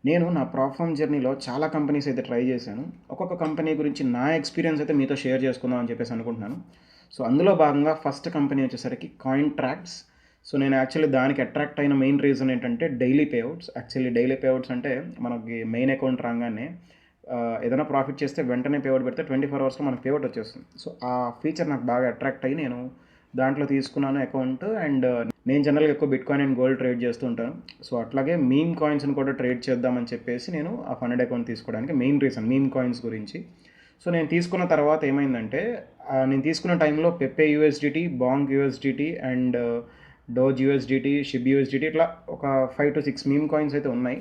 నేను నా ప్రాఫామ్ జర్నీలో చాలా కంపెనీస్ అయితే ట్రై చేశాను. ఒక్కొక్క కంపెనీ గురించి నా ఎక్స్‌పీరియన్స్ అయితే మీతో షేర్ చేసుకుందాం అని చెప్పేసి అనుకుంటున్నాను. సో, అందులో భాగంగా ఫస్ట్ కంపెనీ వచ్చేసరికి కాయిన్‌ట్రాక్ట్స్. సో, నేను యాక్చువల్లీ దానికి అట్రాక్ట్ అయిన మెయిన్ రీజన్ ఏంటంటే డైలీ పేఔట్స్. యాక్చువల్లీ డైలీ పేఔట్స్ అంటే మనకి మెయిన్ అకౌంట్ రాంగానే ఏదైనా ప్రాఫిట్ చేస్తే వెంటనే పేఔట్ పెడితే 24 అవర్స్‌లో మనకు పేఔట్ వచ్చేస్తుంది. సో, ఆ ఫీచర్ నాకు బాగా అట్రాక్ట్ అయ్యి నేను దాంట్లో తీసుకున్నాను అకౌంట్. అండ్ నేను జనరల్గా ఎక్కువ బిట్‌కాయిన్ అండ్ గోల్డ్ ట్రేడ్ చేస్తూ ఉంటాను. సో, అట్లాగే మీమ్ కాయిన్స్‌ని కూడా ట్రేడ్ చేద్దామని చెప్పేసి నేను ఆ ఫండెడ్ అకౌంట్ తీసుకోవడానికి మెయిన్ రీజన్ మీమ్ కాయిన్స్ గురించి. సో, నేను తీసుకున్న తర్వాత ఏమైందంటే నేను తీసుకున్న టైంలో Pepe USDT, Bonk USDT and Doge USDT, Shib USDT ఇట్లా ఒక 5-6 మీమ్ కాయిన్స్ అయితే ఉన్నాయి.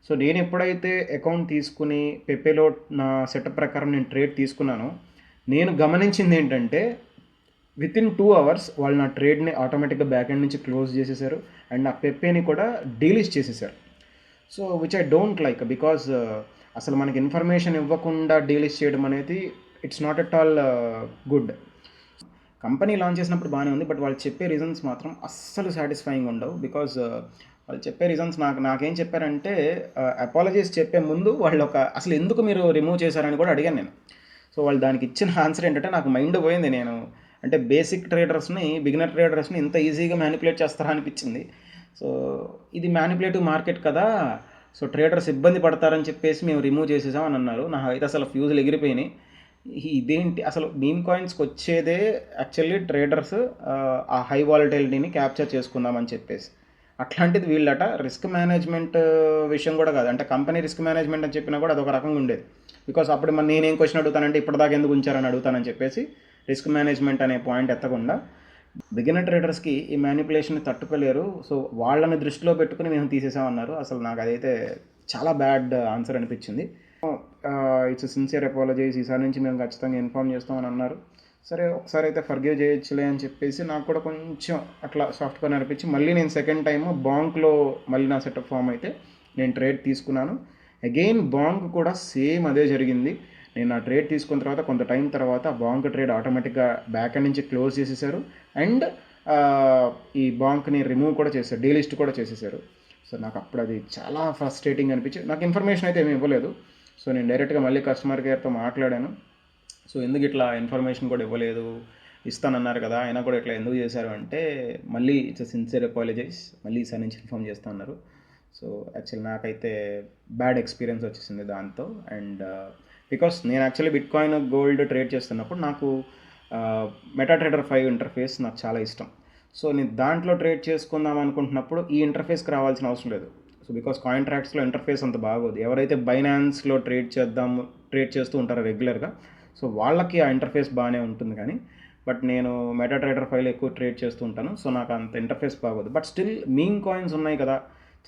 సో, నేను ఎప్పుడైతే అకౌంట్ తీసుకుని పెప్పేలో నా సెటప్ ప్రకారం నేను ట్రేడ్ తీసుకున్నానో, నేను గమనించింది ఏంటంటే వితిన్ 2 అవర్స్ వాళ్ళు నా ట్రేడ్ని ఆటోమేటిక్గా బ్యాక్ ఎండ్ నుంచి క్లోజ్ చేసేసారు. అండ్ నా పెప్పేని కూడా డీలిస్ట్ చేసేసారు. So which I don't like because అసలు మనకి ఇన్ఫర్మేషన్ ఇవ్వకుండా డీలిస్ట్ చేయడం అనేది it's not at all good. Company launch చేసినప్పుడు బాగానే ఉంది, బట్ వాళ్ళు చెప్పే రీజన్స్ మాత్రం అస్సలు సాటిస్ఫైయింగ్ ఉండవు. బికాజ్ వాళ్ళు చెప్పే రీజన్స్ నాకేం చెప్పారంటే అపాలజీస్ చెప్పే ముందు వాళ్ళు అసలు ఎందుకు మీరు రిమూవ్ చేశారని కూడా అడిగాను నేను. సో వాళ్ళు దానికి ఇచ్చిన ఆన్సర్ ఏంటంటే నాకు మైండ్ పోయింది. నేను అంటే బేసిక్ ట్రేడర్స్ని, బిగినర్ ట్రేడర్స్ని ఇంత ఈజీగా మ్యానిపులేట్ చేస్తారా అనిపించింది. సో ఇది మ్యానిపులేటివ్ మార్కెట్ కదా, సో ట్రేడర్స్ ఇబ్బంది పడతారని చెప్పేసి మేము రిమూవ్ చేసేసామని అన్నారు. నాకు అయితే అసలు ఫ్యూజులు ఎగిరిపోయినాయి. ఇదేంటి అసలు మీమ్ కాయిన్స్కి వచ్చేదే యాక్చువల్లీ ట్రేడర్స్ ఆ హై వాలటిలిటీని క్యాప్చర్ చేసుకుందామని చెప్పేసి. అట్లాంటిది వీళ్ళట రిస్క్ మేనేజ్మెంట్ విషయం కూడా కాదు, అంటే కంపెనీ రిస్క్ మేనేజ్మెంట్ అని చెప్పినా కూడా అదొక రకంగా ఉండేది. బికాస్ అప్పుడు మరి నేనేం క్వశ్చన్ అడుగుతానంటే ఇప్పటిదాకా ఎందుకు ఉంచారని అడుగుతానని చెప్పేసి రిస్క్ మేనేజ్మెంట్ అనే పాయింట్ ఎత్తకుండా బిగినర్ ట్రేడర్స్కి ఈ మ్యానిపులేషన్ తట్టుకోలేరు, సో వాళ్ళని దృష్టిలో పెట్టుకుని మేము తీసేసామన్నారు. అసలు నాకు అదైతే చాలా బ్యాడ్ ఆన్సర్ అనిపించింది. ఇట్స్ సిన్సియర్ అపాలజీస్, ఈసారి నుంచి మేము ఖచ్చితంగా ఇన్ఫార్మ్ చేస్తామని అన్నారు. సరే ఒకసారి అయితే ఫర్గివ్ చేయొచ్చులే అని చెప్పేసి నాకు కూడా కొంచెం అట్లా సాఫ్ట్గా అనిపించి మళ్ళీ నేను సెకండ్ టైము బాంక్లో మళ్ళీ నా సెటప్ ఫామ్ అయితే నేను ట్రేడ్ తీసుకున్నాను. అగైన్ బాంక్ కూడా సేమ్ అదే జరిగింది. నేను ఆ ట్రేడ్ తీసుకున్న తర్వాత కొంత టైం తర్వాత బాంక్ ట్రేడ్ ఆటోమేటిక్గా బ్యాక్ ఎండ్ నుంచి క్లోజ్ చేసేసారు. అండ్ ఈ బాంక్ని రిమూవ్ కూడా చేశారు, డీలిస్ట్ కూడా చేసేసారు. సో నాకు అప్పుడు అది చాలా ఫ్రస్ట్రేటింగ్ అనిపించి నాకు ఇన్ఫర్మేషన్ అయితే ఏమీ ఇవ్వలేదు. సో నేను డైరెక్ట్గా మళ్ళీ కస్టమర్ కేర్తో మాట్లాడాను. సో ఎందుకు ఇట్లా ఇన్ఫర్మేషన్ కూడా ఇవ్వలేదు, ఇస్తానన్నారు కదా అయినా కూడా ఇట్లా ఎందుకు చేశారు అంటే మళ్ళీ ఇట్స్ సిన్సియర్ అపాలజైజ్, మళ్ళీ ఈసారి నుంచి ఇన్ఫామ్ చేస్తా అన్నారు. సో యాక్చువల్లీ నాకైతే బ్యాడ్ ఎక్స్పీరియన్స్ వచ్చేసింది దాంతో. అండ్ బికాస్ నేను యాక్చువల్లీ బిట్కాయిన్ గోల్డ్ ట్రేడ్ చేస్తున్నప్పుడు నాకు మెటాట్రేడర్ 5 ఇంటర్ఫేస్ నాకు చాలా ఇష్టం. సో నేను దాంట్లో ట్రేడ్ చేసుకుందాం అనుకుంటున్నప్పుడు ఈ ఇంటర్ఫేస్కి రావాల్సిన అవసరం లేదు. సో బికాస్ కాయిన్ట్రాక్ట్స్లో ఇంటర్ఫేస్ అంత బాగోదు. ఎవరైతే బైనాన్స్లో ట్రేడ్ చేస్తూ ఉంటారో రెగ్యులర్గా, సో వాళ్ళకి ఆ ఇంటర్ఫేస్ బాగానే ఉంటుంది. కానీ బట్ నేను మెటాట్రేడర్ 5 ఎక్కువ ట్రేడ్ చేస్తూ ఉంటాను, సో నాకు అంత ఇంటర్ఫేస్ బాగోదు. బట్ స్టిల్ మీమ్ కాయిన్స్ ఉన్నాయి కదా,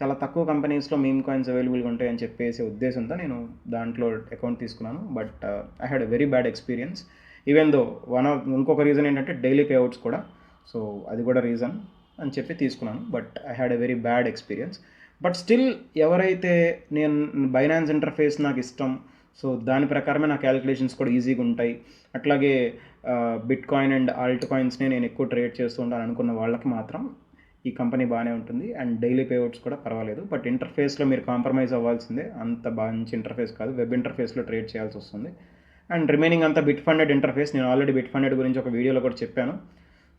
చాలా తక్కువ కంపెనీస్లో మీమ్ కాయిన్స్ అవైలబుల్గా ఉంటాయి అని చెప్పేసి ఉద్దేశంతో నేను దాంట్లో అకౌంట్ తీసుకున్నాను. But I had a very bad experience. Even though ఇంకొక రీజన్ ఏంటంటే డైలీ పేఅవుట్స్ కూడా, సో అది కూడా రీజన్ అని చెప్పి తీసుకున్నాను. But I had a very bad experience. But still ఎవరైతే నేను బైనాన్స్ ఇంటర్ఫేస్ నాకు ఇష్టం, సో దాని ప్రకారమే నా క్యాలిక్యులేషన్స్ కూడా ఈజీగా ఉంటాయి, అట్లాగే బిట్కాయిన్ అండ్ ఆల్ట్ కాయిన్స్ని నేను ఎక్కువ ట్రేడ్ చేస్తూ ఉంటాను అనుకున్న వాళ్ళకి మాత్రం ఈ కంపెనీ బాగానే ఉంటుంది. అండ్ డైలీ పేఅవుట్స్ కూడా పర్వాలేదు. బట్ ఇంటర్ఫేస్లో మీరు కాంప్రమైజ్ అవ్వాల్సిందే, అంత మంచి ఇంటర్ఫేస్ కాదు, వెబ్ ఇంటర్ఫేస్లో ట్రేడ్ చేయాల్సి వస్తుంది. అండ్ రిమైనింగ్ అంతా బిట్ ఫండెడ్ ఇంటర్ఫేస్. నేను ఆల్రెడీ బిట్ ఫండెడ్ గురించి ఒక వీడియోలో కూడా చెప్పాను.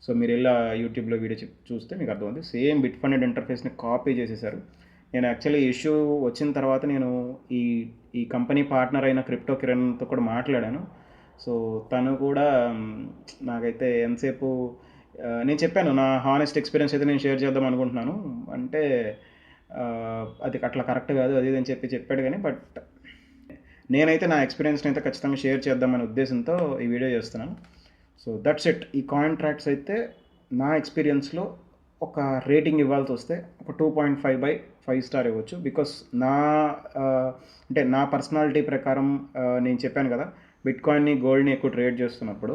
సో మీరు ఇలా యూట్యూబ్లో వీడియో చూస్తే మీకు అర్థమవుతుంది. సేమ్ బిట్ ఫండెడ్ ఇంటర్ఫేస్ని కాపీ చేసేసారు. నేను యాక్చువల్లీ ఇష్యూ వచ్చిన తర్వాత నేను ఈ ఈ కంపెనీ పార్ట్నర్ అయిన క్రిప్టో కిరణ్తో కూడా మాట్లాడాను. సో తను కూడా నాకైతే ఎంతసేపు నేను చెప్పాను నా హానెస్ట్ ఎక్స్పీరియన్స్ అయితే నేను షేర్ చేద్దాం అనుకుంటున్నాను అంటే అది అట్లా కరెక్ట్ కాదు అది అని చెప్పాడు. కానీ బట్ నేనైతే నా ఎక్స్పీరియన్స్ని అయితే ఖచ్చితంగా షేర్ చేద్దామనే ఉద్దేశంతో ఈ వీడియో చేస్తున్నాను. So that's it. ఈ కాంట్రాక్ట్స్ అయితే నా ఎక్స్పీరియన్స్లో ఒక రేటింగ్ ఇవ్వాల్సి వస్తే ఒక 2.5/5 స్టార్ ఇవ్వచ్చు. బికాస్ అంటే నా పర్సనాలిటీ ప్రకారం నేను చెప్పాను కదా బిట్కాయిన్ని గోల్డ్ని ఎక్కువ ట్రేడ్ చేస్తున్నప్పుడు,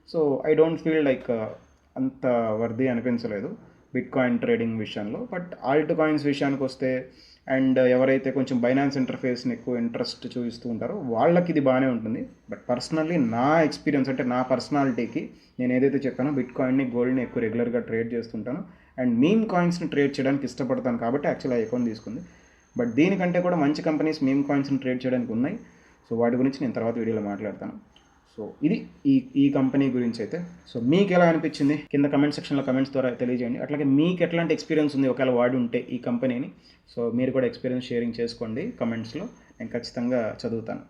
so I don't feel like అంత వర్ది అనిపించలేదు బిట్కాయిన్ ట్రేడింగ్ విషయంలో. బట్ ఆల్ట్ కాయిన్స్ విషయానికి వస్తే అండ్ ఎవరైతే కొంచెం బైనాన్స్ ఇంటర్ఫేస్ని ఎక్కువ ఇంట్రెస్ట్ చూపిస్తూ ఉంటారో వాళ్ళకి ఇది బాగానే ఉంటుంది. బట్ పర్సనల్లీ నా ఎక్స్పీరియన్స్ అంటే నా పర్సనాలిటీకి నేను ఏదైతే చెప్పానో బిట్కాయిన్ని గోల్డ్ని ఎక్కువ రెగ్యులర్గా ట్రేడ్ చేస్తుంటాను అండ్ మీమ్ కాయిన్స్ని ట్రేడ్ చేయడానికి ఇష్టపడతాను కాబట్టి యాక్చువల్లీ ఆ అకౌంట్ తీసుకుంది. బట్ దీనికంటే కూడా మంచి కంపెనీస్ మీమ్ కాయిన్స్ని ట్రేడ్ చేయడానికి ఉన్నాయి. సో వాటి గురించి నేను తర్వాత వీడియోలో మాట్లాడతాను. సో ఇది ఈ కంపెనీ గురించి అయితే. సో మీకు ఎలా అనిపించింది కింద కమెంట్ సెక్షన్లో కమెంట్స్ ద్వారా తెలియజేయండి. అట్లాగే మీకు ఎట్లాంటి ఎక్స్పీరియన్స్ ఉంది ఒకవేళ వాడి ఉంటే ఈ కంపెనీని, సో మీరు కూడా ఎక్స్పీరియన్స్ షేరింగ్ చేసుకోండి కమెంట్స్లో, నేను ఖచ్చితంగా చదువుతాను.